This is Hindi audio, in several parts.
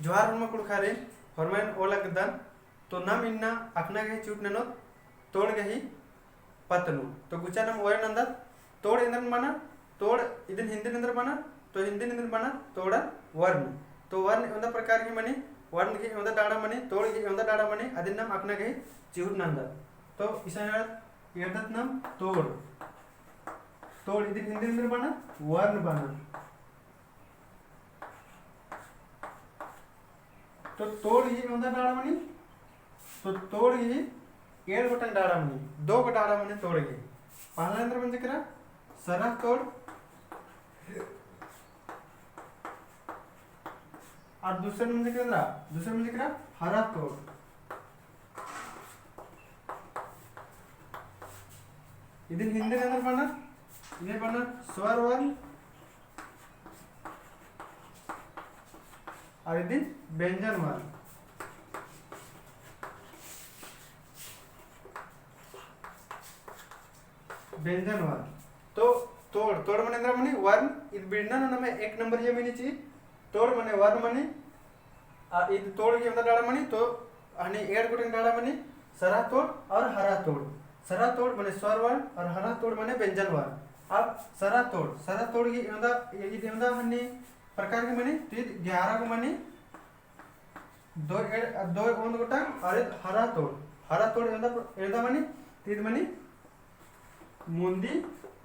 जोहार हरमा कुड़खारे हरमैन ओला गदन तो नम इन्ना अखना गही चूट ननो तोड़ गही पतनु तो गुचा नम ओरे नंदा तोड़ इंदन माना तोड़ इदन हिंदी नंदर माना तो हिंदी नंदर माना तोड़ा वर्ण तो वर्ण उंदा प्रकार की मनी वर्ण की उंदा डाड़ा मनी तोड़ की उंदा डाड़ा मनी अदिन नम अखना गही चूट नंदा तो इसा यदत नम तोड़ तोड़ इदन हिंदी नंदर माना वर्ण बना तो तोड़ ही उंदा डाड़ा मनी तो तोड़ ही ಏಳು गोटन डाड़ा मनी दो को डाड़ा मनी तोड़ गए पहला अंदर बन जिक्र सरा तोड़ और दूसरे में जिक्र हरा तोड़ इधर हिंदी के अंदर बना स्वर वर्ण और इधर व्यंजन वर्ण व्यंजन वर्ण तो तोड़ तोड़ मने अंदर मनी वर्ण इद बिड़ना न में एक नंबर ये मिनी ची तोड़ मने वर्ण मनी इद तोड़ के अंदर डाड़ा मनी तो अनि एड गोटन डाड़ा मनी सरा तोड़ और हरा तोड़ मने स्वर वर्ण और हरा तोड़ मने व्यंजन वर्ण अब सरा तोड़ की अंदर हनी प्रकार के मनी तो 11 को मनी दो ओंद गोटा और हरा तोड़ अंदर मनी तीद मनी मुंदी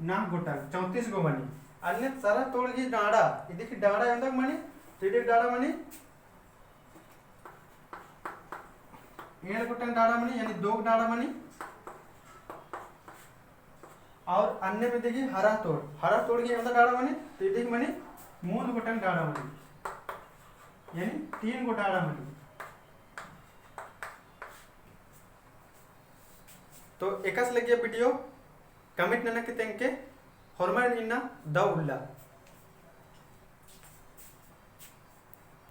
नाम गोटांग 34 गो मनी अन्य सारा तोड़ की डाड़ा इधर डाड़ा अंदर मनी तीन डाड़ा मनी ಏಳು गोटांग डाड़ा मनी यानी 2 डाड़ा मनी और अन्य में देखिए हरा तोड़ की अंदर डाड़ा मनी तो इधर मनी मूल गोटांग डाड़ा मनी यानी 3 गो डाड़ा मनी तो एकस लगे वीडियो कमेंट नना के तेंके हरमान इन्ना दा उल्ला